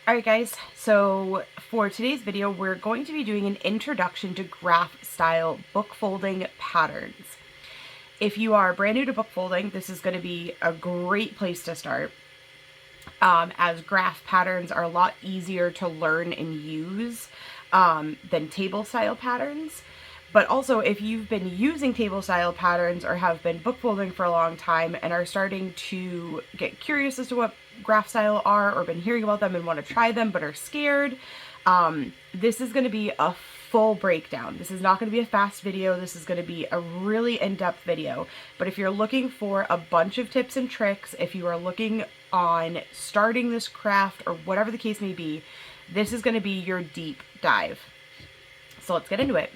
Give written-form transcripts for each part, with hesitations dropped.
Alright guys, so for today's video we're going to be doing an introduction to graph style book folding patterns. If you are brand new to book folding, this is going to be a great place to start, as graph patterns are a lot easier to learn and use than table style patterns. But also, if you've been using table style patterns or have been book folding for a long time and are starting to get curious as to what graph style are, or been hearing about them and want to try them but are scared, this is going to be a full breakdown. This is not going to be a fast video. This is going to be a really in-depth video. But if you're looking for a bunch of tips and tricks, if you are looking on starting this craft or whatever the case may be, this is going to be your deep dive. So let's get into it.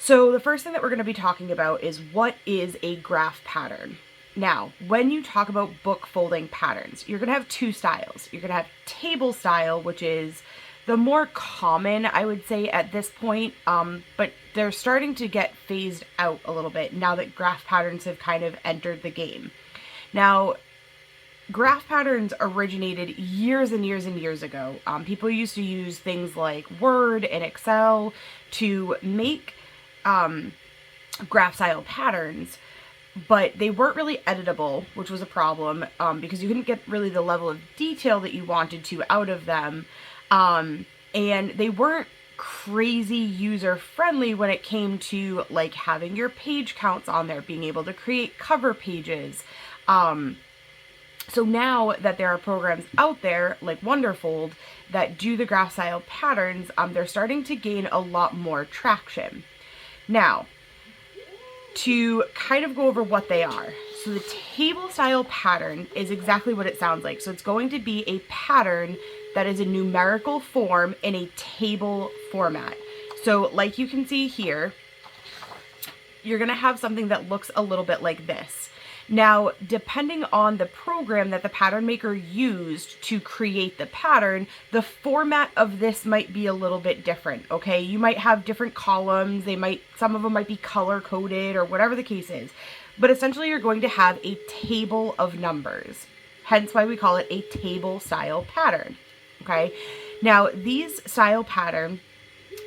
So the first thing that we're going to be talking about is what is a graph pattern. Now, when you talk about book folding patterns, you're going to have two styles. You're going to have table style, which is the more common, I would say, at this point, but they're starting to get phased out a little bit now that graph patterns have kind of entered the game. Now, graph patterns originated years and years and years ago. People used to use things like Word and Excel to make graph style patterns, but they weren't really editable, which was a problem because you couldn't get really the level of detail that you wanted to out of them, and they weren't crazy user friendly when it came to like having your page counts on there, being able to create cover pages. So now that there are programs out there like Wonderfold that do the graph style patterns, they're starting to gain a lot more traction. Now, to kind of go over what they are. So the table style pattern is exactly what it sounds like. So it's going to be a pattern that is a numerical form in a table format. So like you can see here, you're going to have something that looks a little bit like this. Now, depending on the program that the pattern maker used to create the pattern, the format of this might be a little bit different, okay? You might have different columns, some of them might be color-coded or whatever the case is. But essentially, you're going to have a table of numbers, hence why we call it a table style pattern, okay? Now, these style pattern,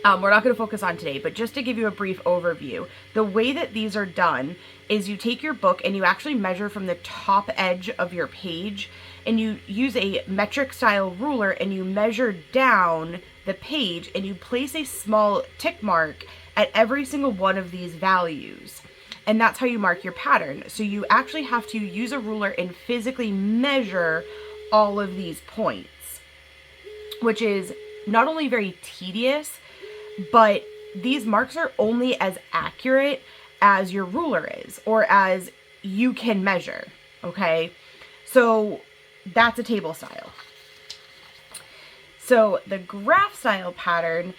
we're not going to focus on today, but just to give you a brief overview, the way that these are done is you take your book and you actually measure from the top edge of your page, and you use a metric style ruler and you measure down the page and you place a small tick mark at every single one of these values. And that's how you mark your pattern. So you actually have to use a ruler and physically measure all of these points, which is not only very tedious, but these marks are only as accurate as your ruler is, or as you can measure, okay? So that's a table style. So the graph style pattern,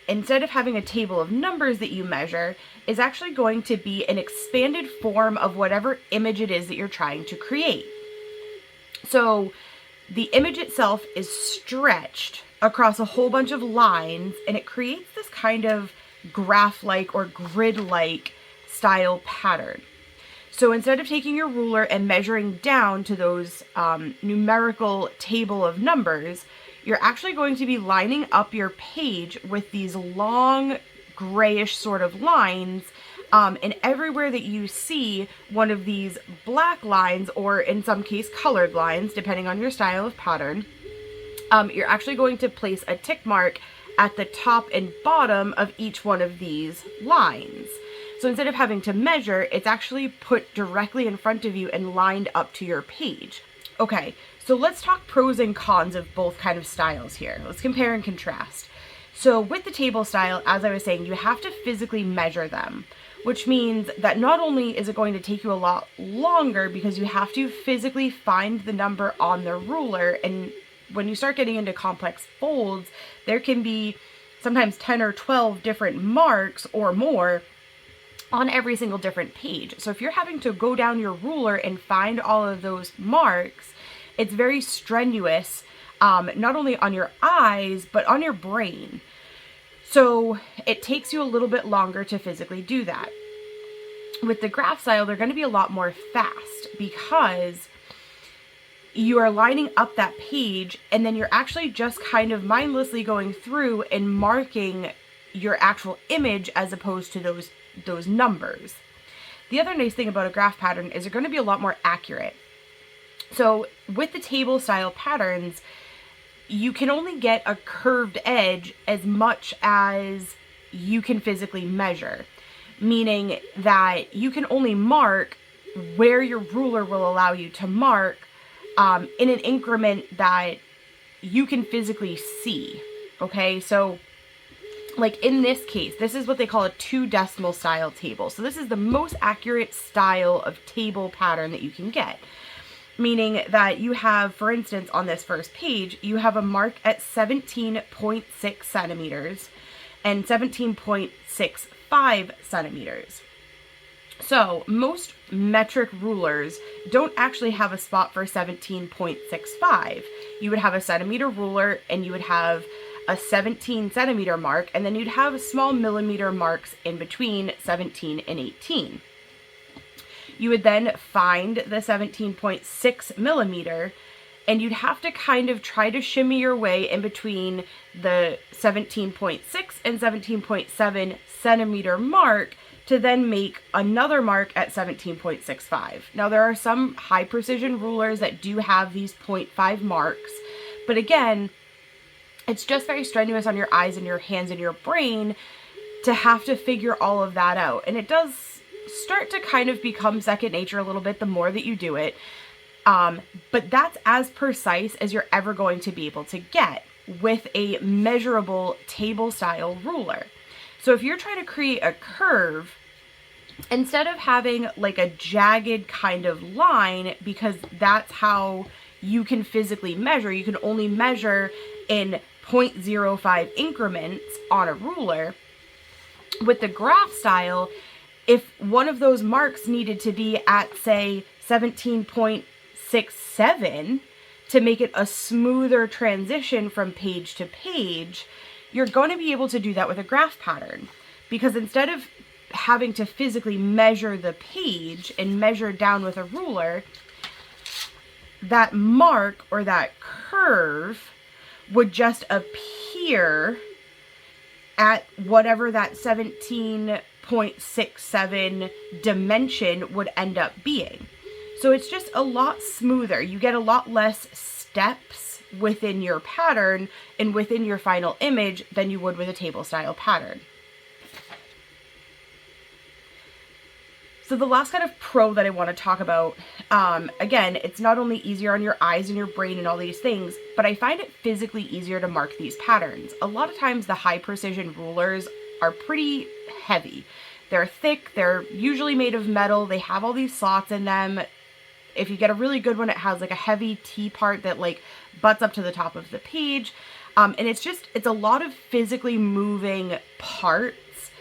instead of having a table of numbers that you measure, is actually going to be an expanded form of whatever image it is that you're trying to create. So the image itself is stretched across a whole bunch of lines, and it creates this kind of graph-like or grid-like style pattern. So instead of taking your ruler and measuring down to those numerical table of numbers, you're actually going to be lining up your page with these long grayish sort of lines, and everywhere that you see one of these black lines, or in some case colored lines, depending on your style of pattern, you're actually going to place a tick mark at the top and bottom of each one of these lines. So instead of having to measure, it's actually put directly in front of you and lined up to your page. Okay, so let's talk pros and cons of both kind of styles here. Let's compare and contrast. So with the table style, as I was saying, you have to physically measure them, which means that not only is it going to take you a lot longer because you have to physically find the number on the ruler, and when you start getting into complex folds, there can be sometimes 10 or 12 different marks or more on every single different page. So if you're having to go down your ruler and find all of those marks, it's very strenuous, not only on your eyes, but on your brain. So it takes you a little bit longer to physically do that. With the graph style, they're going to be a lot more fast because you are lining up that page, and then you're actually just kind of mindlessly going through and marking your actual image as opposed to those numbers. The other nice thing about a graph pattern is they're going to be a lot more accurate. So with the table style patterns, you can only get a curved edge as much as you can physically measure, meaning that you can only mark where your ruler will allow you to mark in an increment that you can physically see. Okay, so like in this case, this is what they call a 2 decimal style table. So this is the most accurate style of table pattern that you can get. Meaning that you have, for instance, on this first page, you have a mark at 17.6 centimeters and 17.65 centimeters. So most metric rulers don't actually have a spot for 17.65. You would have a centimeter ruler and you would have a 17 centimeter mark, and then you'd have small millimeter marks in between 17 and 18. You would then find the 17.6 millimeter, and you'd have to kind of try to shimmy your way in between the 17.6 and 17.7 centimeter mark to then make another mark at 17.65. Now there are some high precision rulers that do have these 0.5 marks, but again, it's just very strenuous on your eyes and your hands and your brain to have to figure all of that out. And it does start to kind of become second nature a little bit the more that you do it. But that's as precise as you're ever going to be able to get with a measurable table style ruler. So if you're trying to create a curve, instead of having like a jagged kind of line, because that's how you can physically measure, you can only measure in 0.05 increments on a ruler. With the graph style, if one of those marks needed to be at, say, 17.67 to make it a smoother transition from page to page, you're going to be able to do that with a graph pattern. Because instead of having to physically measure the page and measure down with a ruler, that mark or that curve would just appear at whatever that 17.67 dimension would end up being. So it's just a lot smoother. You get a lot less steps within your pattern and within your final image than you would with a table style pattern. So the last kind of pro that I want to talk about, again, it's not only easier on your eyes and your brain and all these things, but I find it physically easier to mark these patterns. A lot of times the high precision rulers are pretty heavy. They're thick, they're usually made of metal, they have all these slots in them. If you get a really good one, it has like a heavy T part that like butts up to the top of the page. And it's a lot of physically moving parts.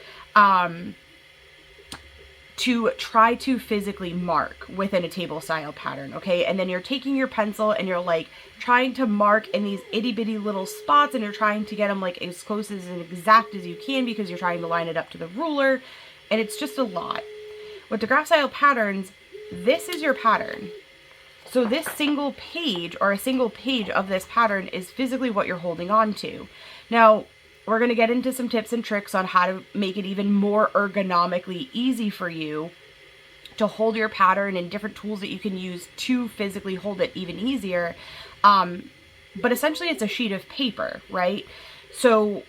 To try to physically mark within a table style pattern, okay? And then you're taking your pencil and you're like trying to mark in these itty bitty little spots, and you're trying to get them like as close as and exact as you can because you're trying to line it up to the ruler, and it's just a lot. With the graph style patterns, this is your pattern. So this single page or a single page of this pattern is physically what you're holding on to. Now, we're going to get into some tips and tricks on how to make it even more ergonomically easy for you to hold your pattern and different tools that you can use to physically hold it even easier. But essentially it's a sheet of paper, right? So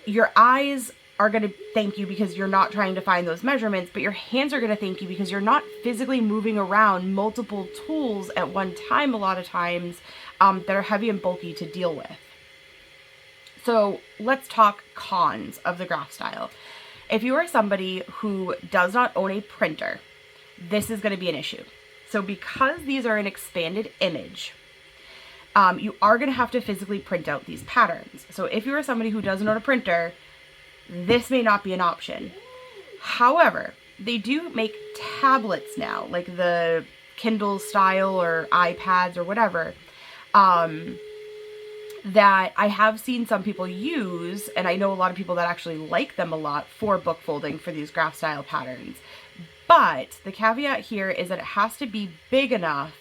your eyes are going to thank you because you're not trying to find those measurements, but your hands are going to thank you because you're not physically moving around multiple tools at one time a lot of times that are heavy and bulky to deal with. So let's talk cons of the graph style. If you are somebody who does not own a printer, this is going to be an issue. So because these are an expanded image, you are going to have to physically print out these patterns. So if you are somebody who doesn't own a printer, this may not be an option. However, they do make tablets now, like the Kindle style or iPads or whatever, that I have seen some people use, and I know a lot of people that actually like them a lot for book folding for these graph style patterns. But the caveat here is that it has to be big enough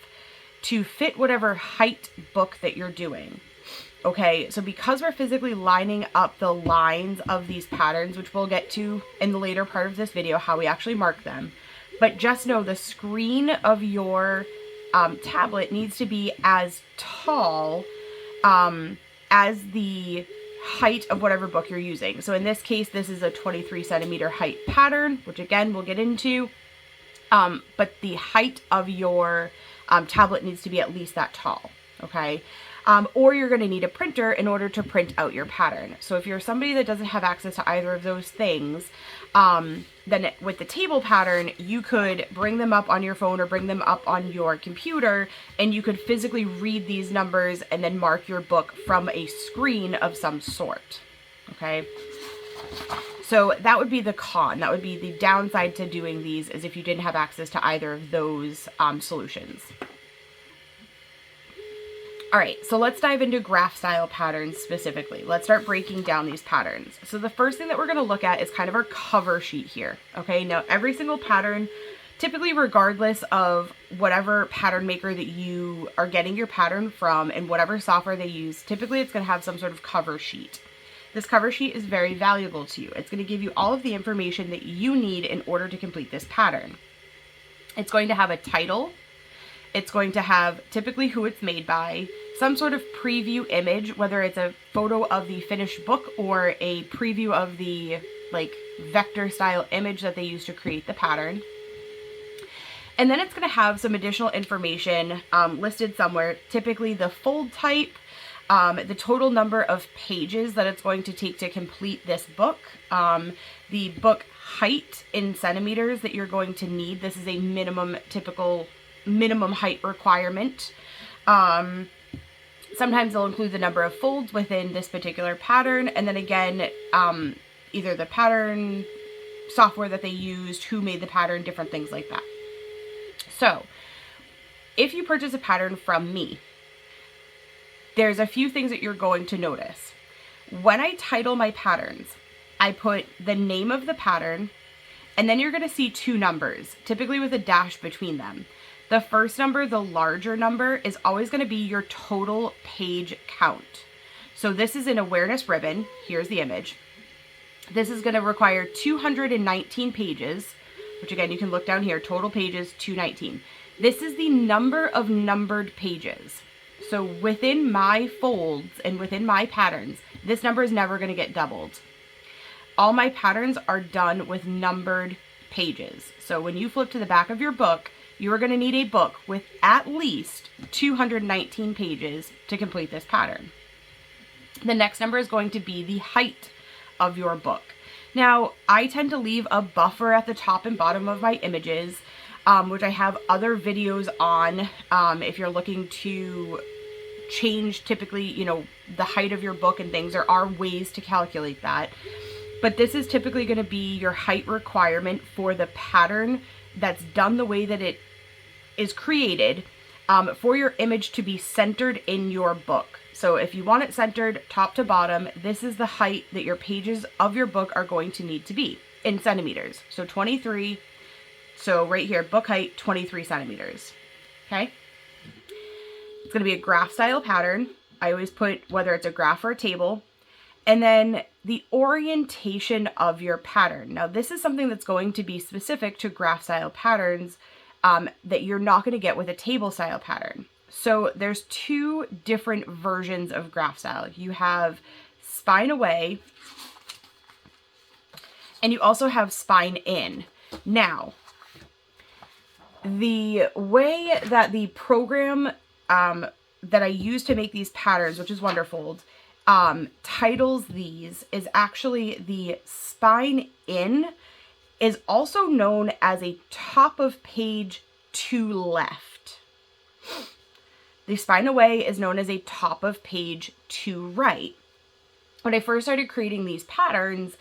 to fit whatever height book that you're doing. Okay, so because we're physically lining up the lines of these patterns, which we'll get to in the later part of this video, how we actually mark them, but just know the screen of your tablet needs to be as tall as the height of whatever book you're using. So in this case, this is a 23 centimeter height pattern, which again, we'll get into. But the height of your tablet needs to be at least that tall, okay? Or you're going to need a printer in order to print out your pattern. So if you're somebody that doesn't have access to either of those things, then with the table pattern, you could bring them up on your phone or bring them up on your computer, and you could physically read these numbers and then mark your book from a screen of some sort, okay? So that would be the con. That would be the downside to doing these, is if you didn't have access to either of those solutions. All right, so let's dive into graph style patterns specifically. Let's start breaking down these patterns. So the first thing that we're going to look at is kind of our cover sheet here. Okay, now every single pattern, typically regardless of whatever pattern maker that you are getting your pattern from and whatever software they use, typically it's going to have some sort of cover sheet. This cover sheet is very valuable to you. It's going to give you all of the information that you need in order to complete this pattern. It's going to have a title. It's going to have typically who it's made by, some sort of preview image, whether it's a photo of the finished book or a preview of the like vector style image that they use to create the pattern. And then it's going to have some additional information listed somewhere, typically the fold type, the total number of pages that it's going to take to complete this book, the book height in centimeters that you're going to need. This is a typical minimum height requirement. Sometimes they'll include the number of folds within this particular pattern, and then again, either the pattern software that they used, who made the pattern, different things like that. So if you purchase a pattern from me, there's a few things that you're going to notice. When I title my patterns, I put the name of the pattern, and then you're going to see two numbers, typically with a dash between them. The first number, the larger number, is always going to be your total page count. So this is an awareness ribbon. Here's the image. This is going to require 219 pages, which again, you can look down here, total pages 219. This is the number of numbered pages. So within my folds and within my patterns, this number is never going to get doubled. All my patterns are done with numbered pages. So when you flip to the back of your book, you are going to need a book with at least 219 pages to complete this pattern. The next number is going to be the height of your book. Now, I tend to leave a buffer at the top and bottom of my images, which I have other videos on. If you're looking to change typically, you know, the height of your book and things, there are ways to calculate that. But this is typically going to be your height requirement for the pattern that's done the way that it is created, for your image to be centered in your book. So if you want it centered top to bottom, this is the height that your pages of your book are going to need to be in centimeters. So 23, so right here, book height, 23 centimeters. Okay. It's going to be a graph style pattern. I always put whether it's a graph or a table. And then the orientation of your pattern. Now this is something that's going to be specific to graph style patterns, that you're not going to get with a table style pattern. So there's two different versions of graph style. You have spine away, and you also have spine in. Now, the way that the program that I use to make these patterns, which is Wonderfold, titles these, is actually the spine in is also known as a top of page to left. The spine away is known as a top of page to right. When I first started creating these patterns,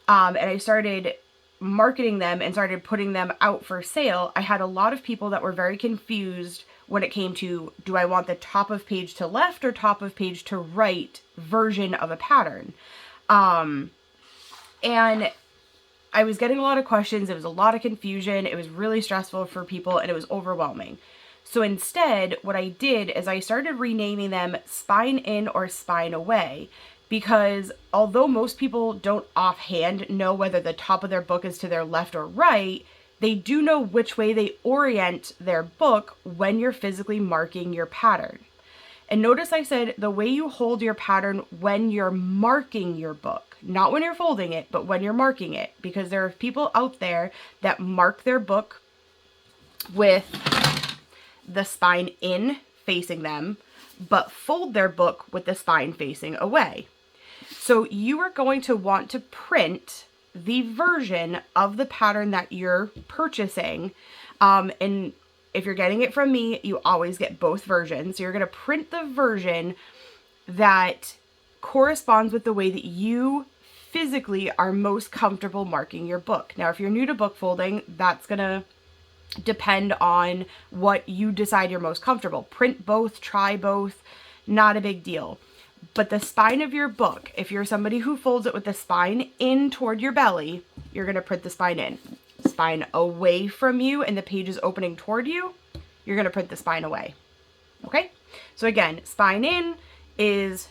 and I started marketing them and started putting them out for sale, I had a lot of people that were very confused when it came to, do I want the top of page to left or top of page to right version of a pattern? And I was getting a lot of questions. It was a lot of confusion. It was really stressful for people, and it was overwhelming. So instead, what I did is I started renaming them spine in or spine away, because although most people don't offhand know whether the top of their book is to their left or right, they do know which way they orient their book when you're physically marking your pattern. And notice I said the way you hold your pattern when you're marking your book, not when you're folding it, but when you're marking it, because there are people out there that mark their book with the spine in facing them, but fold their book with the spine facing away. So you are going to want to print the version of the pattern that you're purchasing. And if you're getting it from me, you always get both versions. So you're going to print the version that corresponds with the way that you physically are most comfortable marking your book. Now, if you're new to book folding, that's going to depend on what you decide you're most comfortable. Print both, try both, not a big deal. But the spine of your book, if you're somebody who folds it with the spine in toward your belly, you're going to print the spine in. Spine away from you and the page is opening toward you, you're going to print the spine away. Okay? So again, spine in is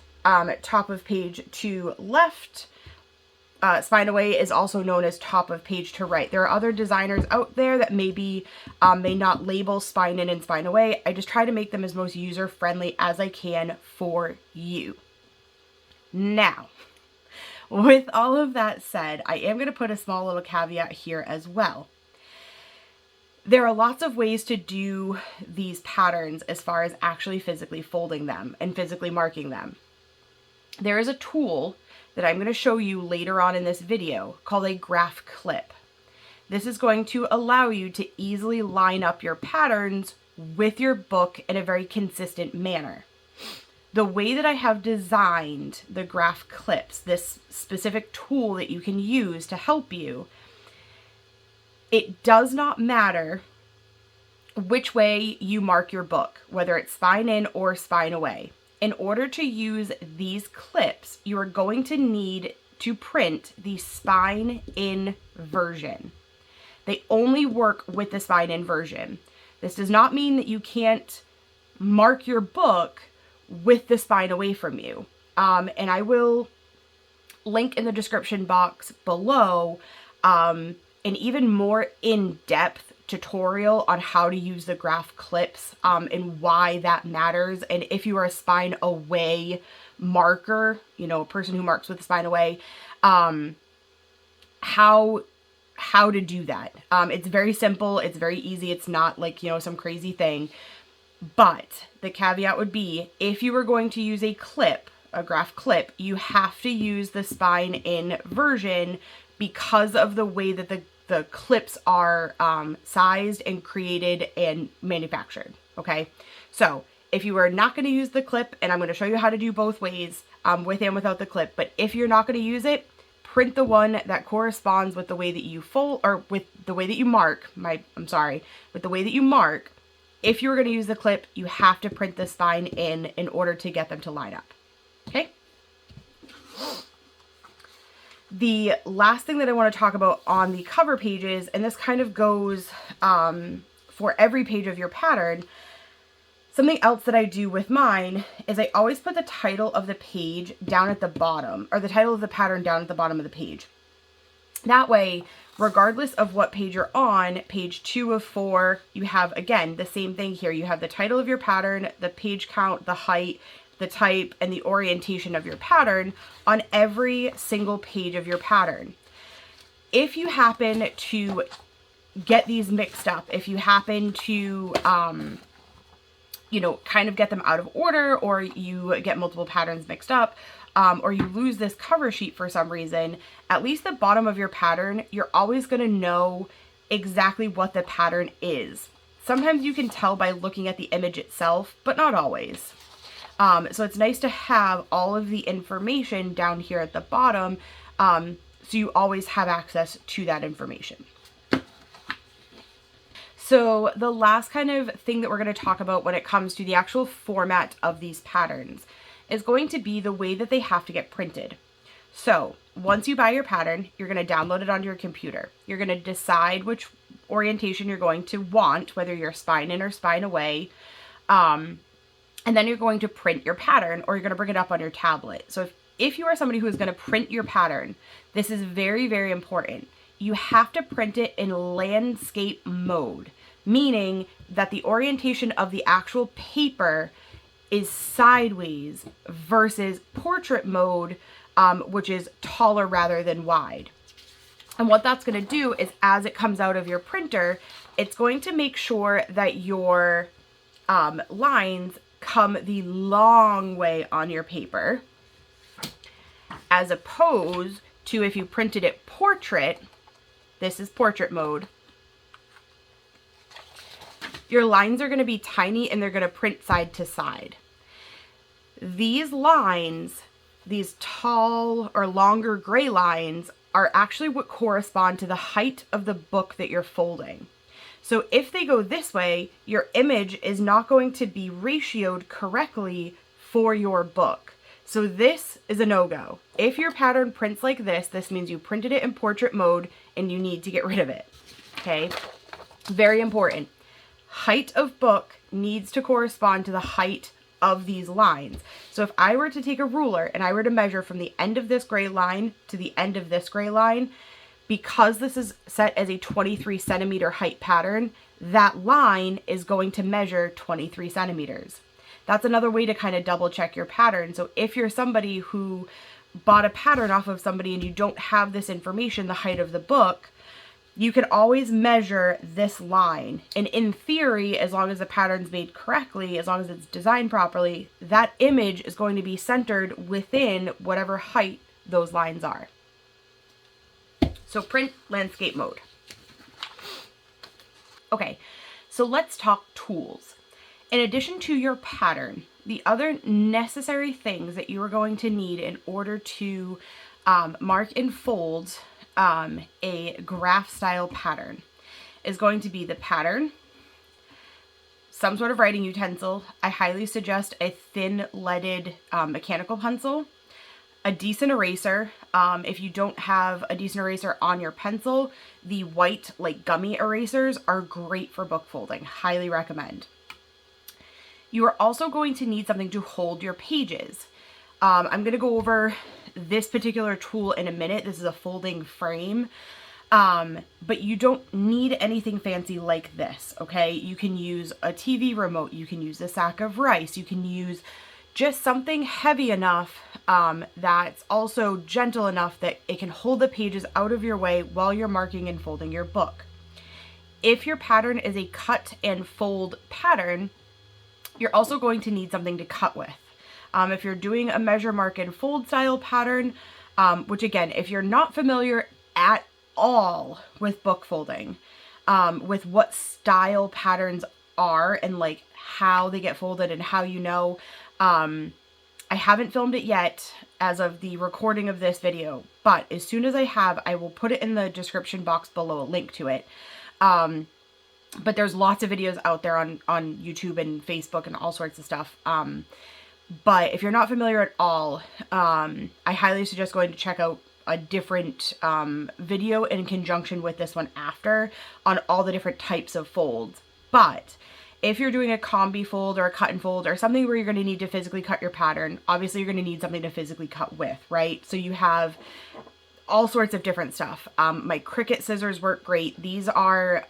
top of page to left. Spine away is also known as top of page to right. There are other designers out there that maybe may not label spine in and spine away. I just try to make them as most user-friendly as I can for you. Now, with all of that said, I am going to put a small little caveat here as well. There are lots of ways to do these patterns as far as actually physically folding them and physically marking them. There is a tool that I'm going to show you later on in this video called a graph clip. This is going to allow you to easily line up your patterns with your book in a very consistent manner. The way that I have designed the graph clips, this specific tool that you can use to help you, it does not matter which way you mark your book, whether it's spine in or spine away. In order to use these clips, you are going to need to print the spine in version. They only work with the spine in version. This does not mean that you can't mark your book with the spine away from you. And I will link in the description box below an even more in-depth tutorial on how to use the graph clips and why that matters. And if you are a spine away marker, you know, a person who marks with the spine away, how to do that. It's very simple. It's very easy. It's not like, you know, some crazy thing. But the caveat would be, if you were going to use a clip, a graph clip, you have to use the spine in version because of the way that the clips are sized and created and manufactured. Okay, so if you are not going to use the clip, and I'm going to show you how to do both ways, with and without the clip, but if you're not going to use it, print the one that corresponds with the way that you fold, or with the way that you mark, with the way that you mark. If you're going to use the clip, you have to print the spine in order to get them to line up. Okay? The last thing that I want to talk about on the cover pages, and this kind of goes for every page of your pattern, something else that I do with mine is I always put the title of the page down at the bottom, or the title of the pattern down at the bottom of the page. That way, regardless of what page you're on, page 2 of 4, you have, again, the same thing here. You have the title of your pattern, the page count, the height, the type, and the orientation of your pattern on every single page of your pattern. If you happen to get these mixed up, if you happen to, you know, kind of get them out of order, or you get multiple patterns mixed up, or you lose this cover sheet for some reason, at least the bottom of your pattern, you're always going to know exactly what the pattern is. Sometimes you can tell by looking at the image itself, but not always. So it's nice to have all of the information down here at the bottom, so you always have access to that information. So the last kind of thing that we're going to talk about when it comes to the actual format of these patterns is going to be the way that they have to get printed. So once you buy your pattern, you're going to download it onto your computer. You're going to decide which orientation you're going to want, whether you're spine in or spine away. And then you're going to print your pattern, or you're going to bring it up on your tablet. So if you are somebody who is going to print your pattern, this is very, very important. You have to print it in landscape mode, meaning that the orientation of the actual paper is sideways versus portrait mode, which is taller rather than wide. And what that's going to do is, as it comes out of your printer, it's going to make sure that your lines come the long way on your paper, as opposed to if you printed it portrait. This is portrait mode. Your lines are going to be tiny and they're going to print side to side. These lines, these tall or longer gray lines, are actually what correspond to the height of the book that you're folding. So if they go this way, your image is not going to be ratioed correctly for your book. So this is a no-go. If your pattern prints like this means you printed it in portrait mode and you need to get rid of it. Okay? Very important. Height of book needs to correspond to the height of these lines. So if I were to take a ruler and I were to measure from the end of this gray line to the end of this gray line, because this is set as a 23 centimeter height pattern, that line is going to measure 23 centimeters. That's another way to kind of double check your pattern. So if you're somebody who bought a pattern off of somebody and you don't have this information, the height of the book, you can always measure this line. And in theory, as long as the pattern's made correctly, as long as it's designed properly, that image is going to be centered within whatever height those lines are. So print landscape mode. Okay, so let's talk tools. In addition to your pattern, the other necessary things that you are going to need in order to mark and fold a graph style pattern is going to be the pattern, some sort of writing utensil. I highly suggest a thin leaded mechanical pencil, a decent eraser. If you don't have a decent eraser on your pencil, the white like gummy erasers are great for book folding. Highly recommend. You are also going to need something to hold your pages. I'm going to go over this particular tool in a minute. This is a folding frame, but you don't need anything fancy like this, okay? You can use a TV remote, you can use a sack of rice, you can use just something heavy enough that's also gentle enough that it can hold the pages out of your way while you're marking and folding your book. If your pattern is a cut and fold pattern, you're also going to need something to cut with. If you're doing a measure, mark, and fold style pattern, which again, if you're not familiar at all with book folding, with what style patterns are and like how they get folded and how you know, I haven't filmed it yet as of the recording of this video, but as soon as I have, I will put it in the description box below, a link to it. But there's lots of videos out there on YouTube and Facebook and all sorts of stuff. But if you're not familiar at all, I highly suggest going to check out a different video in conjunction with this one after on all the different types of folds. But if you're doing a combi fold or a cut and fold or something where you're going to need to physically cut your pattern, obviously you're going to need something to physically cut with, right? So you have all sorts of different stuff. My Cricut scissors work great. These are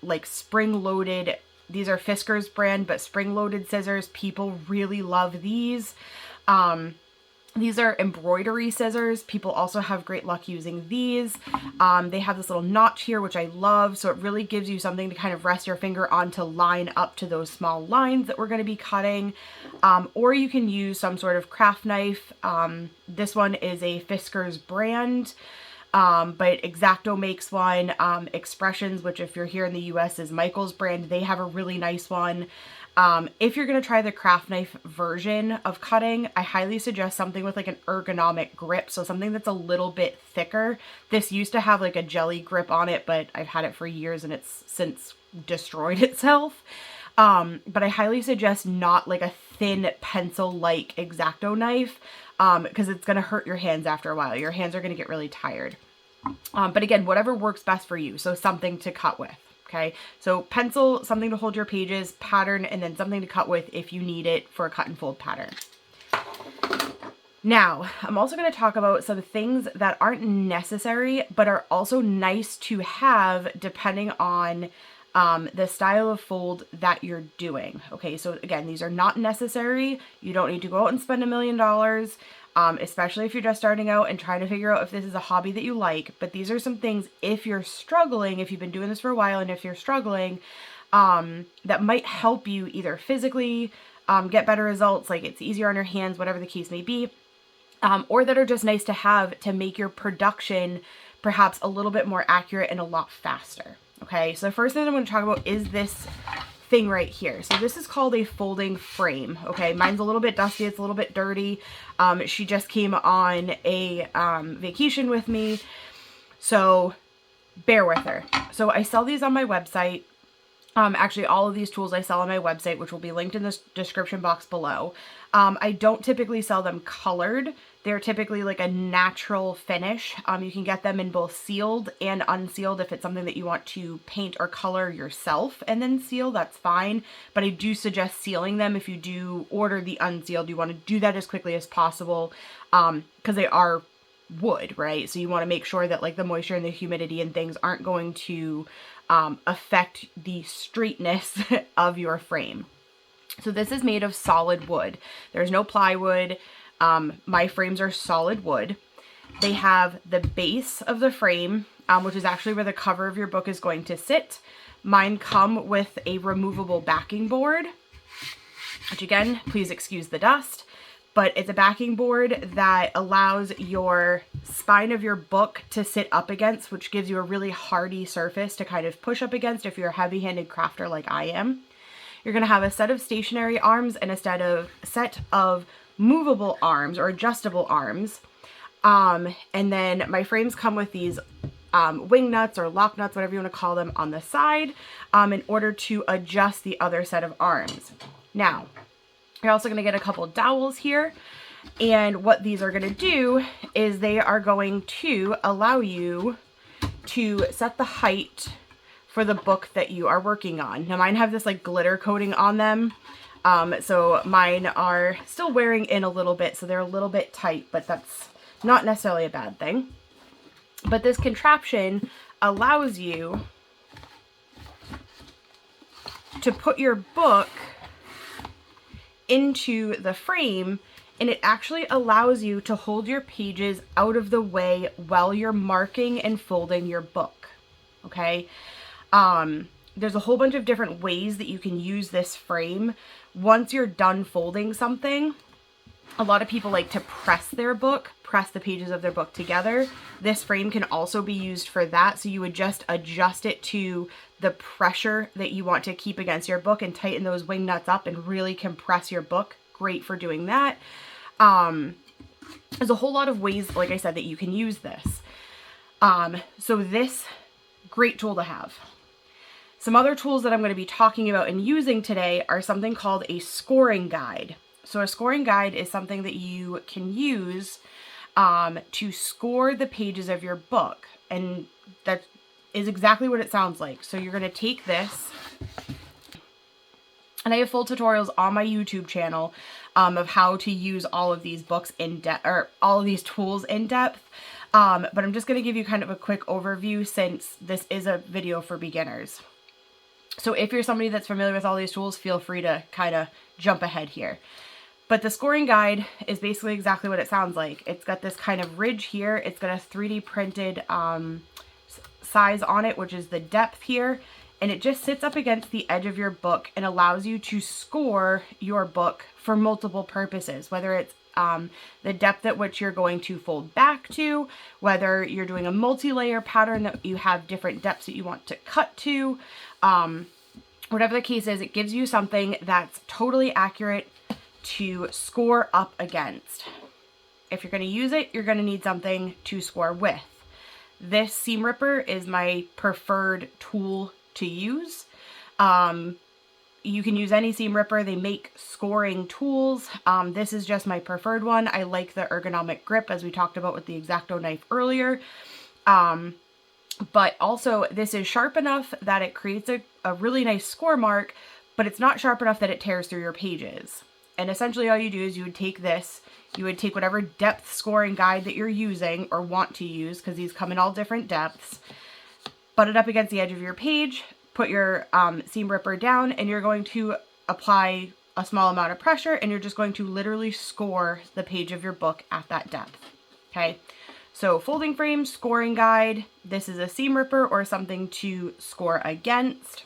like spring-loaded. These are Fiskars brand, but spring-loaded scissors. People really love these. These are embroidery scissors. People also have great luck using these. They have this little notch here, which I love. So it really gives you something to kind of rest your finger on to line up to those small lines that we're going to be cutting. Or you can use some sort of craft knife. This one is a Fiskars brand. But X-Acto makes one. Expressions, which if you're here in the US is Michael's brand, they have a really nice one. If you're going to try the craft knife version of cutting, I highly suggest something with like an ergonomic grip. So something that's a little bit thicker. This used to have like a jelly grip on it, but I've had it for years and it's since destroyed itself. But I highly suggest not like a thin pencil-like X-Acto knife, because it's going to hurt your hands after a while. Your hands are going to get really tired. But again, whatever works best for you. So something to cut with. Okay, so pencil, something to hold your pages, pattern, and then something to cut with if you need it for a cut and fold pattern. Now, I'm also going to talk about some things that aren't necessary, but are also nice to have depending on the style of fold that you're doing. Okay, so again, these are not necessary. You don't need to go out and spend $1 million, especially if you're just starting out and trying to figure out if this is a hobby that you like. But these are some things, if you're struggling, if you've been doing this for a while, and if you're struggling, that might help you either physically get better results, like it's easier on your hands, whatever the case may be. Or that are just nice to have to make your production perhaps a little bit more accurate and a lot faster. Okay, so the first thing I'm going to talk about is this thing right here. So this is called a folding frame. Okay, mine's a little bit dusty, it's a little bit dirty. She just came on a vacation with me, so bear with her. So I sell these on my website. Actually, all of these tools I sell on my website, which will be linked in the description box below. I don't typically sell them colored. They're typically like a natural finish. You can get them in both sealed and unsealed. If it's something that you want to paint or color yourself and then seal, that's fine. But I do suggest sealing them. If you do order the unsealed, you want to do that as quickly as possible, because they are wood, right? So you want to make sure that like the moisture and the humidity and things aren't going to affect the straightness of your frame. So this is made of solid wood. There's no plywood. My frames are solid wood. They have the base of the frame, which is actually where the cover of your book is going to sit. Mine come with a removable backing board, which again, please excuse the dust, but it's a backing board that allows your spine of your book to sit up against, which gives you a really hardy surface to kind of push up against if you're a heavy-handed crafter like I am. You're going to have a set of stationary arms and a set of movable arms or adjustable arms. And then my frames come with these wing nuts or lock nuts, whatever you want to call them, on the side in order to adjust the other set of arms. Now, you're also going to get a couple dowels here. And what these are going to do is they are going to allow you to set the height for the book that you are working on. Now mine have this like glitter coating on them. So mine are still wearing in a little bit, so they're a little bit tight, but that's not necessarily a bad thing. But this contraption allows you to put your book into the frame, and it actually allows you to hold your pages out of the way while you're marking and folding your book. Okay? There's a whole bunch of different ways that you can use this frame. Once you're done folding something, a lot of people like to press the pages of their book together. This frame can also be used for that. So you would just adjust it to the pressure that you want to keep against your book and tighten those wing nuts up and really compress your book. Great for doing that. There's a whole lot of ways, like I said, that you can use this. So this, great tool to have. Some other tools that I'm going to be talking about and using today are something called a scoring guide. So a scoring guide is something that you can use to score the pages of your book. And that is exactly what it sounds like. So you're going to take this, and I have full tutorials on my YouTube channel of how to use all of these books in depth, or all of these tools in depth. But I'm just going to give you kind of a quick overview since this is a video for beginners. So if you're somebody that's familiar with all these tools, feel free to kind of jump ahead here. But the scoring guide is basically exactly what it sounds like. It's got this kind of ridge here. It's got a 3D printed size on it, which is the depth here. And it just sits up against the edge of your book and allows you to score your book for multiple purposes, whether it's the depth at which you're going to fold back to, whether you're doing a multi-layer pattern that you have different depths that you want to cut to, whatever the case is, it gives you something that's totally accurate to score up against. If you're going to use it, you're going to need something to score with. This seam ripper is my preferred tool to use. You can use any seam ripper. They make scoring tools. This is just my preferred one. I like the ergonomic grip, as we talked about with the X-Acto knife earlier. but also this is sharp enough that it creates a really nice score mark, but it's not sharp enough that it tears through your pages. And essentially all you do is you would take this, you would take whatever depth scoring guide that you're using or want to use, because these come in all different depths, butt it up against the edge of your page, put your seam ripper down, and you're going to apply a small amount of pressure, and you're just going to literally score the page of your book at that depth. Okay, so folding frame, scoring guide, this is a seam ripper or something to score against.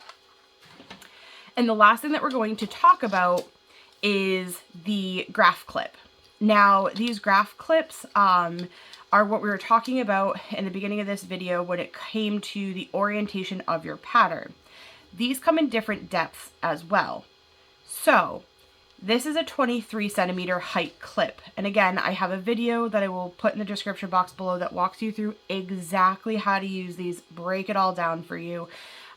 And the last thing that we're going to talk about is the graph clip. Now, these graph clips are what we were talking about in the beginning of this video when it came to the orientation of your pattern. These come in different depths as well. So this is a 23 centimeter height clip. And again, I have a video that I will put in the description box below that walks you through exactly how to use these, break it all down for you,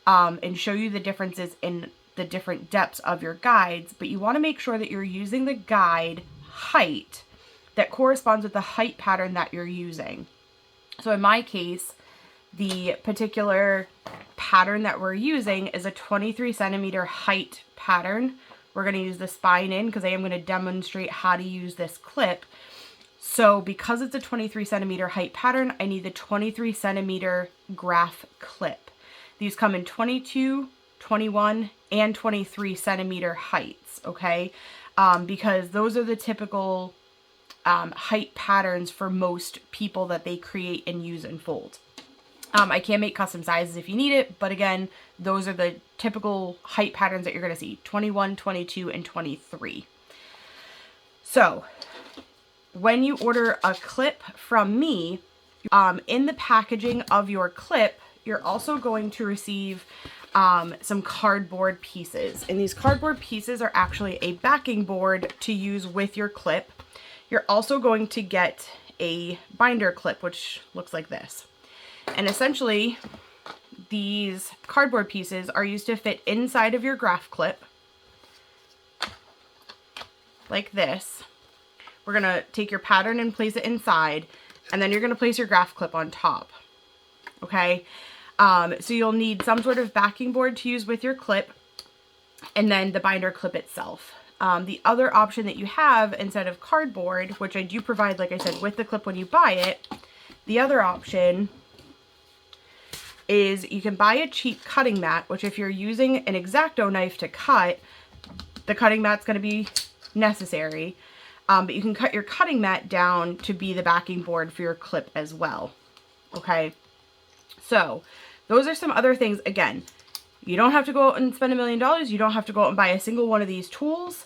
and show you the differences in the different depths of your guides. But you want to make sure that you're using the guide height that corresponds with the height pattern that you're using. So in my case, the particular pattern that we're using is a 23 centimeter height pattern. We're going to use the spine in because I am going to demonstrate how to use this clip. So because it's a 23 centimeter height pattern, I need the 23 centimeter graph clip. These come in 22, 21, and 23 centimeter heights, okay? Because those are the typical height patterns for most people that they create and use and fold. I can make custom sizes if you need it, but again, those are the typical height patterns that you're going to see, 21, 22, and 23. So when you order a clip from me, in the packaging of your clip, you're also going to receive some cardboard pieces. And these cardboard pieces are actually a backing board to use with your clip. You're also going to get a binder clip, which looks like this. And essentially, these cardboard pieces are used to fit inside of your graph clip, like this. We're going to take your pattern and place it inside, and then you're going to place your graph clip on top. Okay? So you'll need some sort of backing board to use with your clip, and then the binder clip itself. The other option that you have instead of cardboard, which I do provide, like I said, with the clip when you buy it, the other option is you can buy a cheap cutting mat, which if you're using an X-Acto knife to cut, the cutting mat's going to be necessary. But you can cut your cutting mat down to be the backing board for your clip as well. Okay, so those are some other things. Again, you don't have to go out and spend $1 million. You don't have to go out and buy a single one of these tools.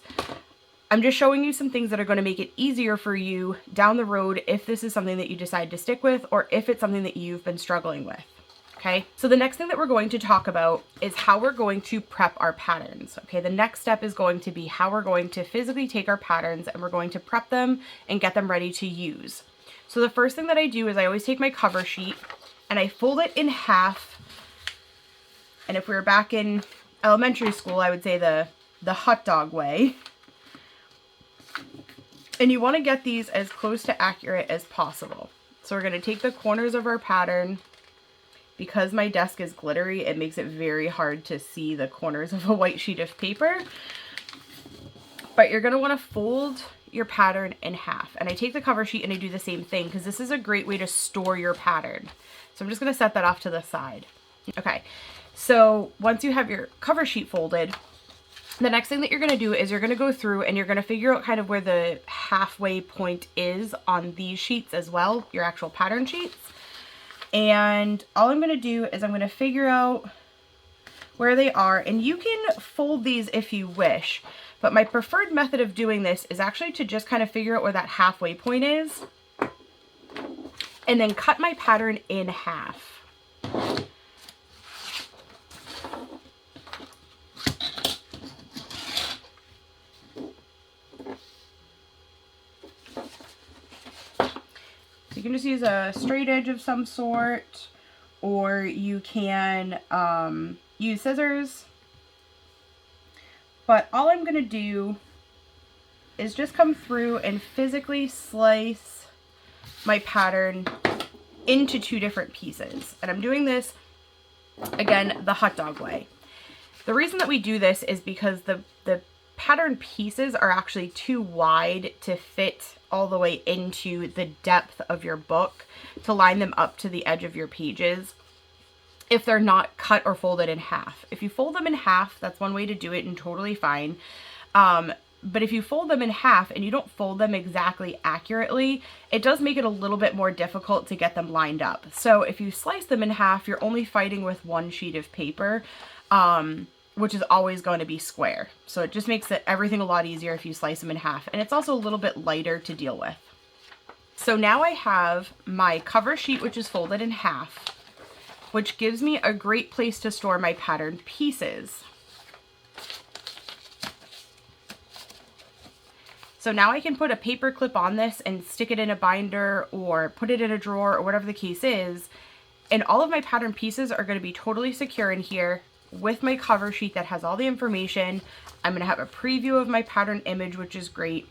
I'm just showing you some things that are going to make it easier for you down the road if this is something that you decide to stick with, or if it's something that you've been struggling with. Okay, so the next thing that we're going to talk about is how we're going to prep our patterns. Okay, the next step is going to be how we're going to physically take our patterns and we're going to prep them and get them ready to use. So the first thing that I do is I always take my cover sheet and I fold it in half. And if we were back in elementary school, I would say the hot dog way. And you want to get these as close to accurate as possible. So we're going to take the corners of our pattern. Because my desk is glittery, it makes it very hard to see the corners of a white sheet of paper. But you're going to want to fold your pattern in half. And I take the cover sheet and I do the same thing because this is a great way to store your pattern. So I'm just going to set that off to the side. Okay, so once you have your cover sheet folded, the next thing that you're going to do is you're going to go through and you're going to figure out kind of where the halfway point is on these sheets as well, your actual pattern sheets. And all I'm going to do is I'm going to figure out where they are, and you can fold these if you wish, but my preferred method of doing this is actually to just kind of figure out where that halfway point is and then cut my pattern in half. You can just use a straight edge of some sort, or you can use scissors. But all I'm going to do is just come through and physically slice my pattern into 2 different pieces. And I'm doing this, again, the hot dog way. The reason that we do this is because the pattern pieces are actually too wide to fit all the way into the depth of your book to line them up to the edge of your pages if they're not cut or folded in half. If you fold them in half, that's one way to do it and totally fine. But if you fold them in half and you don't fold them exactly accurately, it does make it a little bit more difficult to get them lined up. So if you slice them in half, you're only fighting with one sheet of paper, which is always going to be square. So it just makes everything a lot easier if you slice them in half. And it's also a little bit lighter to deal with. So now I have my cover sheet, which is folded in half, which gives me a great place to store my patterned pieces. So now I can put a paper clip on this and stick it in a binder or put it in a drawer or whatever the case is. And all of my pattern pieces are going to be totally secure in here with my cover sheet that has all the information. I'm going to have a preview of my pattern image, which is great.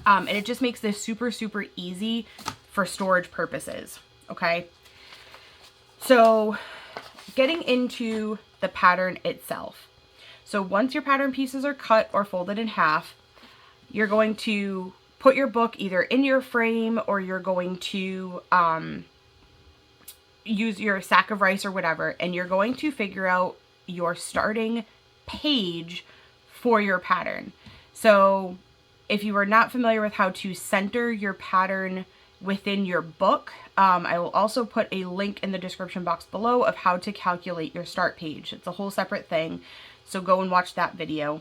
And it just makes this super, super easy for storage purposes. Okay. So getting into the pattern itself. So once your pattern pieces are cut or folded in half, you're going to put your book either in your frame or you're going to use your sack of rice or whatever, and you're going to figure out your starting page for your pattern. So if you are not familiar with how to center your pattern within your book, I will also put a link in the description box below of how to calculate your start page. It's a whole separate thing, so go and watch that video.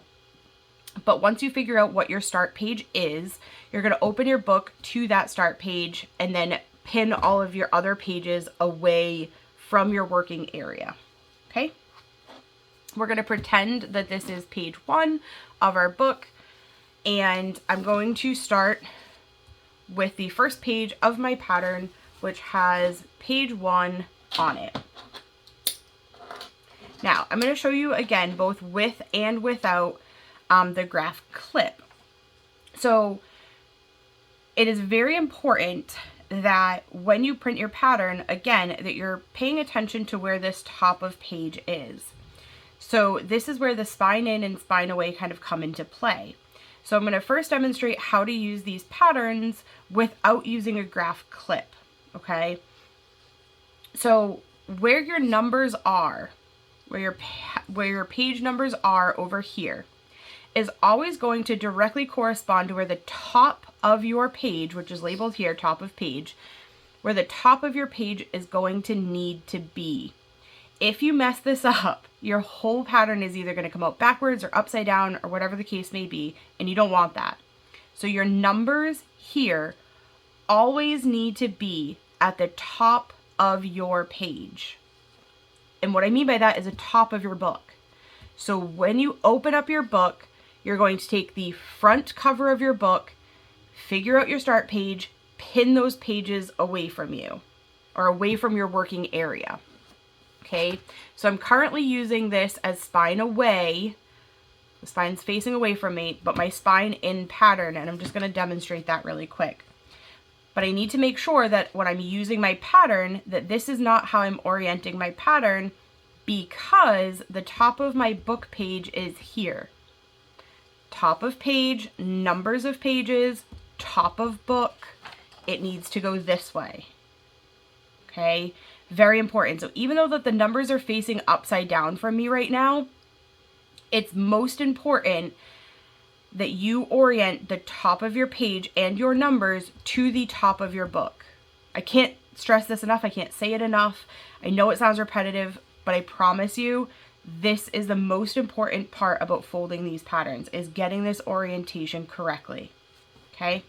But once you figure out what your start page is, you're going to open your book to that start page and then pin all of your other pages away from your working area. Okay? We're going to pretend that this is page 1 of our book, and I'm going to start with the first page of my pattern, which has page 1 on it. Now, I'm going to show you again both with and without the graph clip. So it is very important that when you print your pattern, again, that you're paying attention to where this top of page is. So this is where the spine in and spine away kind of come into play. So I'm going to first demonstrate how to use these patterns without using a graph clip. Okay. So where your numbers are, where your page numbers are over here, is always going to directly correspond to where the top of your page, which is labeled here, top of page, where the top of your page is going to need to be. If you mess this up, your whole pattern is either going to come out backwards or upside down or whatever the case may be, and you don't want that. So your numbers here always need to be at the top of your page. And what I mean by that is the top of your book. So when you open up your book, you're going to take the front cover of your book, figure out your start page, pin those pages away from you or away from your working area. Okay, so I'm currently using this as spine away. The spine's facing away from me, but my spine in pattern, and I'm just going to demonstrate that really quick. But I need to make sure that when I'm using my pattern, that this is not how I'm orienting my pattern, because the top of my book page is here. Top of page, numbers of pages, top of book, it needs to go this way. Okay, very important. So even though that the numbers are facing upside down from me right now, it's most important that you orient the top of your page and your numbers to the top of your book. I can't stress this enough. I can't say it enough. I know it sounds repetitive, but I promise you, this is the most important part about folding these patterns, is getting this orientation correctly. Okay?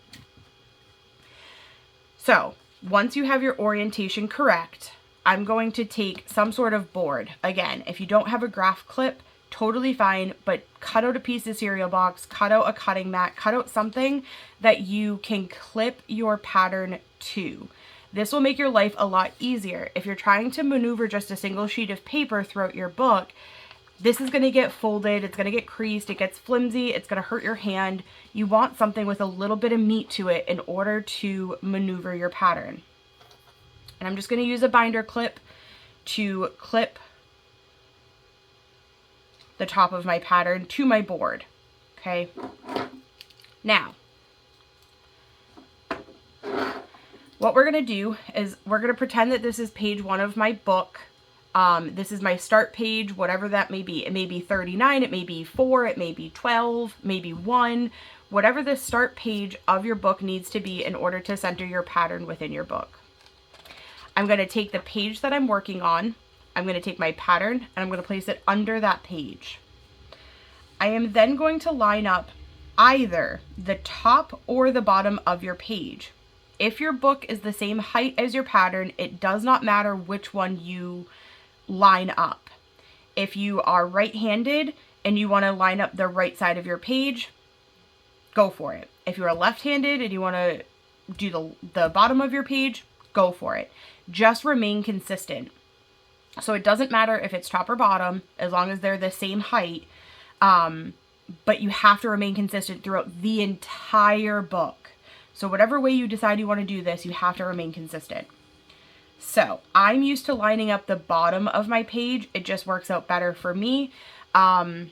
So once you have your orientation correct, I'm going to take some sort of board. Again, if you don't have a graph clip, totally fine, but cut out a piece of cereal box, cut out a cutting mat, cut out something that you can clip your pattern to. This will make your life a lot easier. If you're trying to maneuver just a single sheet of paper throughout your book, this is going to get folded, it's going to get creased, it gets flimsy, it's going to hurt your hand. You want something with a little bit of meat to it in order to maneuver your pattern. And I'm just going to use a binder clip to clip the top of my pattern to my board. Okay. Now, what we're going to do is we're going to pretend that this is page 1 of my book. This is my start page, whatever that may be. It may be 39, it may be 4, it may be 12, maybe 1, whatever the start page of your book needs to be in order to center your pattern within your book. I'm going to take the page that I'm working on, I'm going to take my pattern, and I'm going to place it under that page. I am then going to line up either the top or the bottom of your page. If your book is the same height as your pattern, it does not matter which one you line up. If you are right-handed and you want to line up the right side of your page, go for it. If you are left-handed and you want to do the bottom of your page, go for it. Just remain consistent. So it doesn't matter if it's top or bottom, as long as they're the same height, but you have to remain consistent throughout the entire book. So whatever way you decide you want to do this, you have to remain consistent. So I'm used to lining up the bottom of my page. It just works out better for me because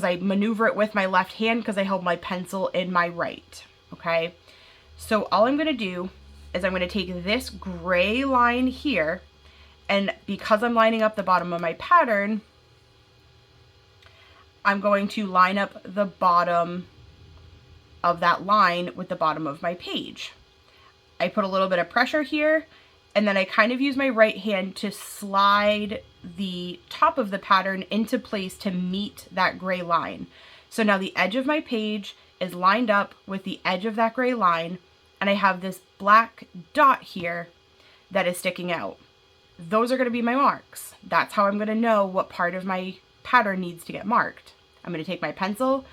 I maneuver it with my left hand because I hold my pencil in my right. Okay. So all I'm going to do is I'm going to take this gray line here, and because I'm lining up the bottom of my pattern, I'm going to line up the bottom of that line with the bottom of my page. I put a little bit of pressure here, and then I kind of use my right hand to slide the top of the pattern into place to meet that gray line. So now the edge of my page is lined up with the edge of that gray line, and I have this black dot here that is sticking out. Those are going to be my marks. That's how I'm going to know what part of my pattern needs to get marked. I'm going to take my pencil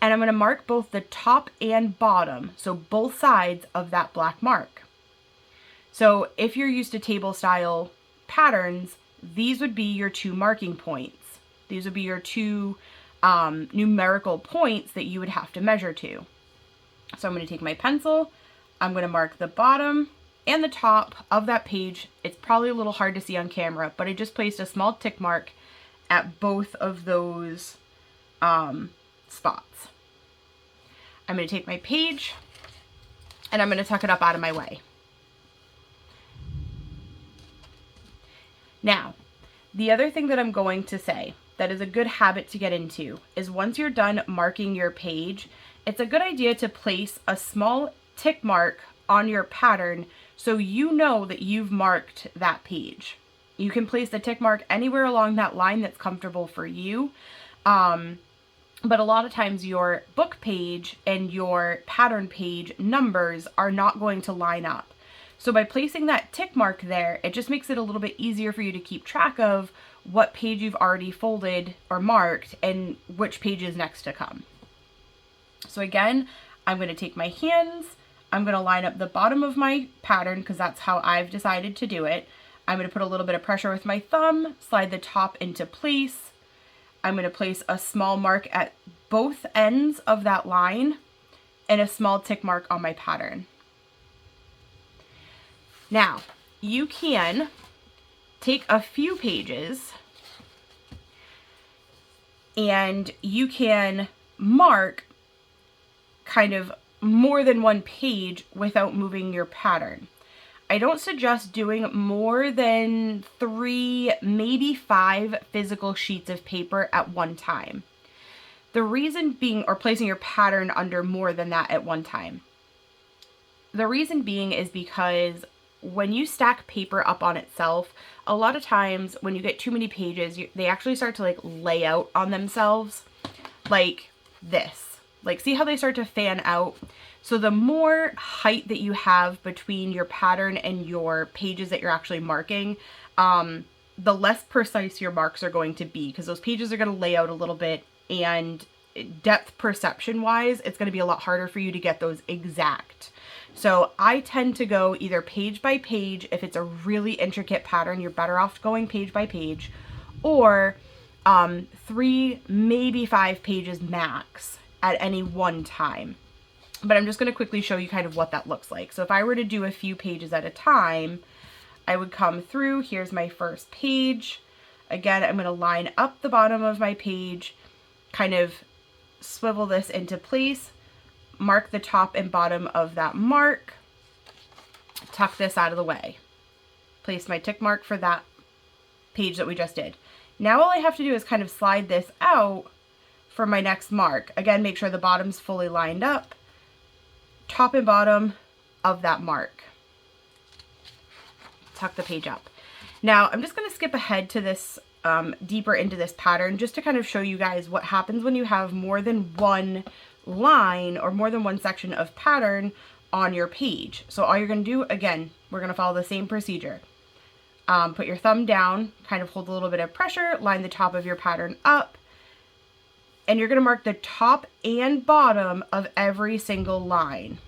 and I'm going to mark both the top and bottom, so both sides of that black mark. So if you're used to table style patterns, these would be your 2 marking points. These would be your 2 numerical points that you would have to measure to. So I'm going to take my pencil, I'm going to mark the bottom and the top of that page. It's probably a little hard to see on camera, but I just placed a small tick mark at both of those spots. I'm going to take my page and I'm going to tuck it up out of my way. Now, the other thing that I'm going to say that is a good habit to get into is once you're done marking your page, it's a good idea to place a small tick mark on your pattern so you know that you've marked that page. You can place the tick mark anywhere along that line that's comfortable for you. But a lot of times your book page and your pattern page numbers are not going to line up. So by placing that tick mark there, it just makes it a little bit easier for you to keep track of what page you've already folded or marked and which page is next to come. So again, I'm going to take my hands, I'm going to line up the bottom of my pattern because that's how I've decided to do it. I'm going to put a little bit of pressure with my thumb, slide the top into place. I'm going to place a small mark at both ends of that line and a small tick mark on my pattern. Now, you can take a few pages and you can mark kind of more than one page without moving your pattern. I don't suggest doing more than 3, maybe 5 physical sheets of paper at one time. The reason being, or placing your pattern under more than that at one time. The reason being is because when you stack paper up on itself, a lot of times when you get too many pages, they actually start to like lay out on themselves like this. Like, see how they start to fan out? So the more height that you have between your pattern and your pages that you're actually marking, the less precise your marks are going to be because those pages are going to lay out a little bit, and depth perception wise, it's going to be a lot harder for you to get those exact. So I tend to go either page by page. If it's a really intricate pattern, you're better off going page by page, or 3, maybe 5 pages max at any one time. but I'm just going to quickly show you kind of what that looks like. So if I were to do a few pages at a time, I would come through. Here's my first page. Again, I'm going to line up the bottom of my page, kind of swivel this into place, mark the top and bottom of that mark, tuck this out of the way, place my tick mark for that page that we just did. Now all I have to do is kind of slide this out for my next mark. Again, make sure the bottom's fully lined up, top and bottom of that mark. Tuck the page up. Now I'm just going to skip ahead to this deeper into this pattern just to kind of show you guys what happens when you have more than one line or more than one section of pattern on your page. So all you're going to do, again, we're going to follow the same procedure. Put your thumb down, kind of hold a little bit of pressure, line the top of your pattern up, and you're going to mark the top and bottom of every single line.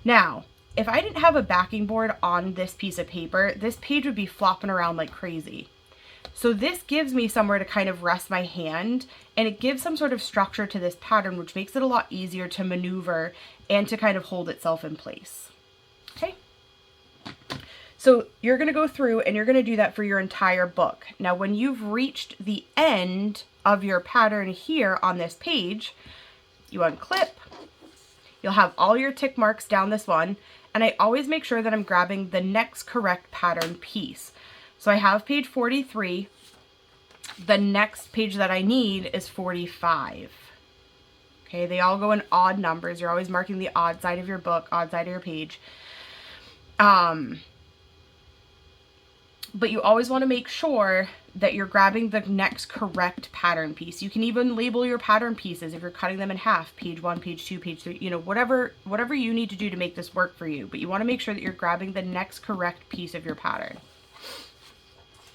Now, if I didn't have a backing board on this piece of paper, this page would be flopping around like crazy. So this gives me somewhere to kind of rest my hand, and it gives some sort of structure to this pattern, which makes it a lot easier to maneuver and to kind of hold itself in place. Okay. So you're going to go through and you're going to do that for your entire book. Now, when you've reached the end of your pattern here on this page, you unclip, you'll have all your tick marks down this one. And I always make sure that I'm grabbing the next correct pattern piece. So I have page 43. The next page that I need is 45. Okay, they all go in odd numbers. You're always marking the odd side of your book, odd side of your page. But you always want to make sure that you're grabbing the next correct pattern piece. You can even label your pattern pieces if you're cutting them in half, page 1, page 2, page 3, you know, whatever you need to do to make this work for you. But you want to make sure that you're grabbing the next correct piece of your pattern.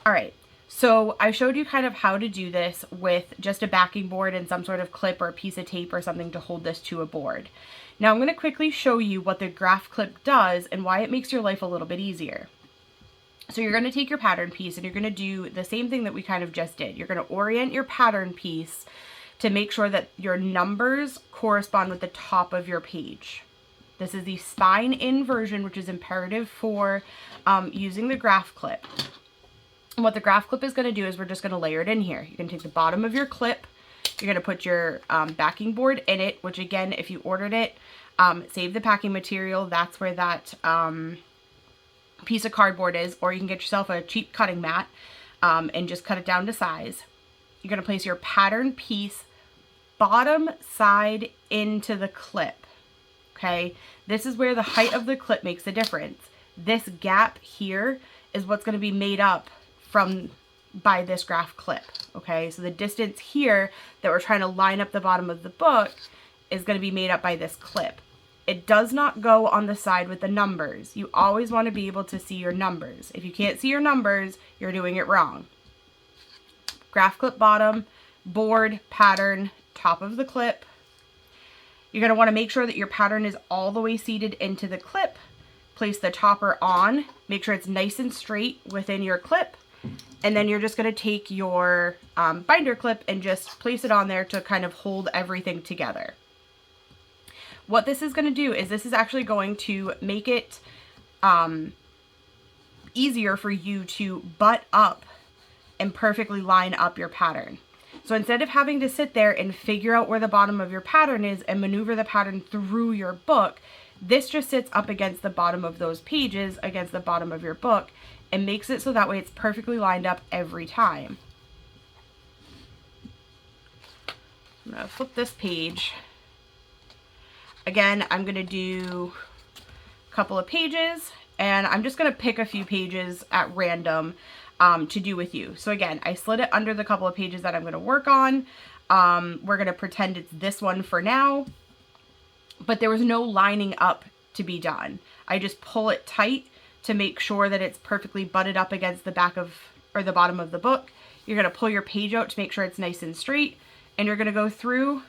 All right, so I showed you kind of how to do this with just a backing board and some sort of clip or a piece of tape or something to hold this to a board. Now I'm going to quickly show you what the graph clip does and why it makes your life a little bit easier. So you're going to take your pattern piece and you're going to do the same thing that we kind of just did. You're going to orient your pattern piece to make sure that your numbers correspond with the top of your page. This is the spine in version, which is imperative for using the graph clip. And what the graph clip is going to do is we're just going to layer it in here. You're going to take the bottom of your clip, you're going to put your backing board in it, which again, if you ordered it, save the packing material. That's where that piece of cardboard is, or you can get yourself a cheap cutting mat and just cut it down to size. You're going to place your pattern piece bottom side into the clip. Okay, this is where the height of the clip makes a difference. This gap here is what's going to be made up by this graph clip. Okay, so the distance here that we're trying to line up the bottom of the book is going to be made up by this clip. It does not go on the side with the numbers. You always want to be able to see your numbers. If you can't see your numbers, you're doing it wrong. Graph clip bottom, board, pattern, top of the clip. You're going to want to make sure that your pattern is all the way seated into the clip. Place the topper on, make sure it's nice and straight within your clip. And then you're just going to take your binder clip and just place it on there to kind of hold everything together. What this is going to do is this is actually going to make it easier for you to butt up and perfectly line up your pattern. So instead of having to sit there and figure out where the bottom of your pattern is and maneuver the pattern through your book, this just sits up against the bottom of those pages, against the bottom of your book, and makes it so that way it's perfectly lined up every time. I'm going to flip this page. Again, I'm going to do a couple of pages, and I'm just going to pick a few pages at random to do with you. So again, I slid it under the couple of pages that I'm going to work on. We're going to pretend it's this one for now, but there was no lining up to be done. I just pull it tight to make sure that it's perfectly butted up against the back of, or the bottom of the book. You're going to pull your page out to make sure it's nice and straight, and you're going to go through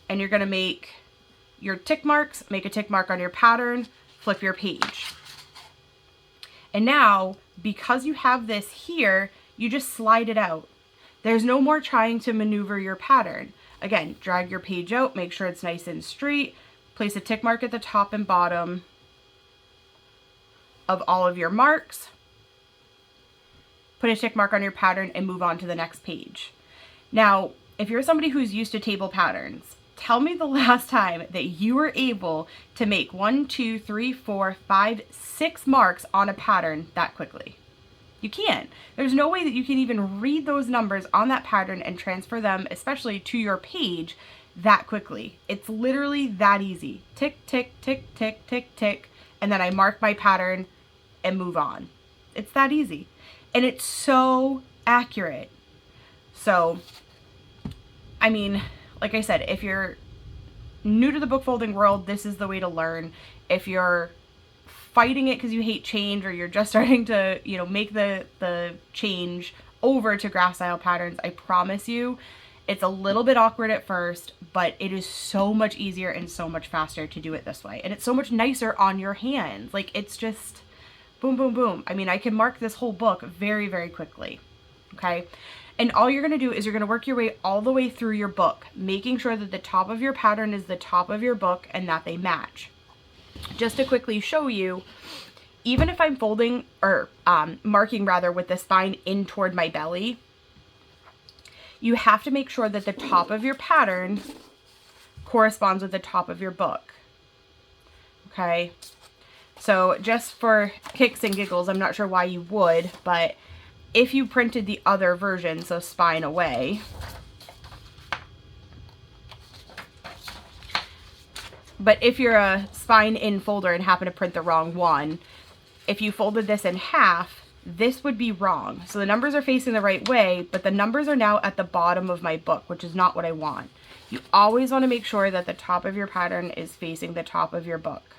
and you're going to make your tick marks, make a tick mark on your pattern, flip your page. And now, because you have this here, you just slide it out. There's no more trying to maneuver your pattern. Again, drag your page out, make sure it's nice and straight, place a tick mark at the top and bottom of all of your marks, put a tick mark on your pattern, and move on to the next page. Now, if you're somebody who's used to table patterns, tell me the last time that you were able to make 1, 2, 3, 4, 5, 6 marks on a pattern that quickly. You can't. There's no way that you can even read those numbers on that pattern and transfer them, especially to your page, that quickly. It's literally that easy. Tick, tick, tick, tick, tick, tick, and then I mark my pattern and move on. It's that easy. And it's so accurate. So, I mean, like I said, if you're new to the book folding world, this is the way to learn. If you're fighting it because you hate change, or you're just starting to, you know, make the change over to graph style patterns, I promise you, it's a little bit awkward at first, but it is so much easier and so much faster to do it this way. And it's so much nicer on your hands. Like, it's just boom, boom, boom. I mean, I can mark this whole book very, very quickly. Okay. And all you're going to do is you're going to work your way all the way through your book, making sure that the top of your pattern is the top of your book and that they match. Just to quickly show you, even if I'm folding or marking rather with the spine in toward my belly, you have to make sure that the top of your pattern corresponds with the top of your book. Okay. So just for kicks and giggles, I'm not sure why you would, but if you printed the other version, so spine away, but if you're a spine in folder and happen to print the wrong one, if you folded this in half, this would be wrong. So the numbers are facing the right way, but the numbers are now at the bottom of my book, which is not what I want. You always want to make sure that the top of your pattern is facing the top of your book.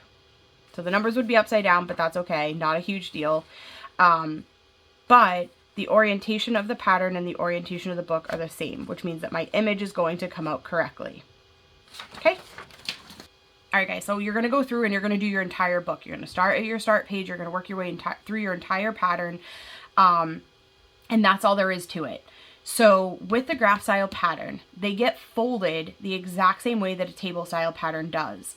So the numbers would be upside down, but that's okay. Not a huge deal. But the orientation of the pattern and the orientation of the book are the same, which means that my image is going to come out correctly. Okay? All right, guys, so you're going to go through and you're going to do your entire book. You're going to start at your start page. You're going to work your way through your entire pattern. And that's all there is to it. So with the graph style pattern, they get folded the exact same way that a table style pattern does.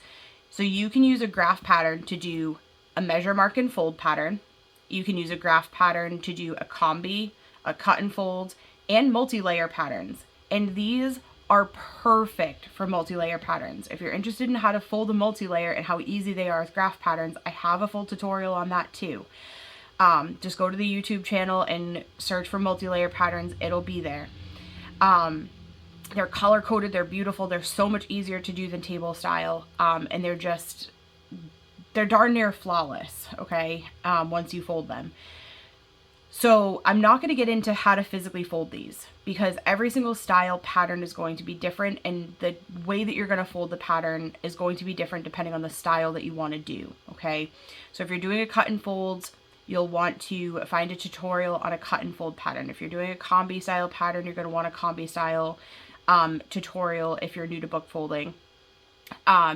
So you can use a graph pattern to do a measure, mark, and fold pattern. You can use a graph pattern to do a combi, a cut and fold, and multi-layer patterns. And these are perfect for multi-layer patterns. If you're interested in how to fold a multi-layer and how easy they are with graph patterns, I have a full tutorial on that too. Just go to the YouTube channel and search for multi-layer patterns. It'll be there. They're color coded. They're beautiful. They're so much easier to do than table style. And they're darn near flawless. Okay. Once you fold them. So I'm not going to get into how to physically fold these because every single style pattern is going to be different, and the way that you're going to fold the pattern is going to be different depending on the style that you want to do. Okay. So if you're doing a cut and folds, you'll want to find a tutorial on a cut and fold pattern. If you're doing a combi style pattern, you're going to want a combi style tutorial if you're new to book folding.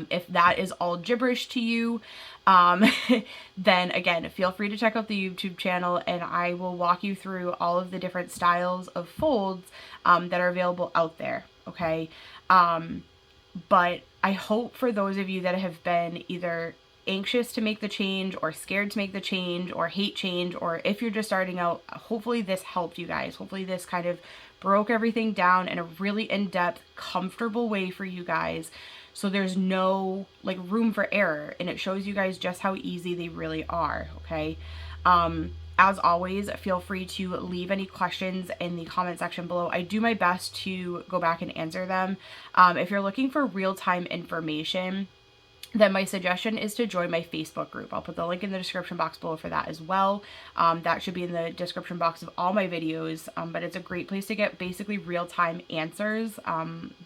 If that is all gibberish to you, then again, feel free to check out the YouTube channel and I will walk you through all of the different styles of folds that are available out there. Okay. But I hope for those of you that have been either anxious to make the change or scared to make the change or hate change, or if you're just starting out, hopefully this helped you guys. Hopefully this kind of broke everything down in a really in-depth, comfortable way for you guys. So there's no like room for error, and it shows you guys just how easy they really are. Okay. As always, feel free to leave any questions in the comment section below. I do my best to go back and answer them. If you're looking for real-time information, then my suggestion is to join my Facebook group. I'll put the link in the description box below for that as well. That should be in the description box of all my videos, but it's a great place to get basically real-time answers.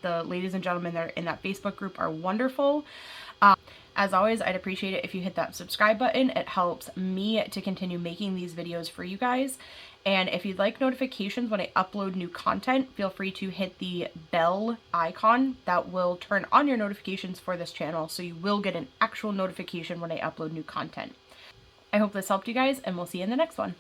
The ladies and gentlemen that are in that Facebook group are wonderful. As always, I'd appreciate it if you hit that subscribe button. It helps me to continue making these videos for you guys. And if you'd like notifications when I upload new content, feel free to hit the bell icon. That will turn on your notifications for this channel, so you will get an actual notification when I upload new content. I hope this helped you guys, and we'll see you in the next one.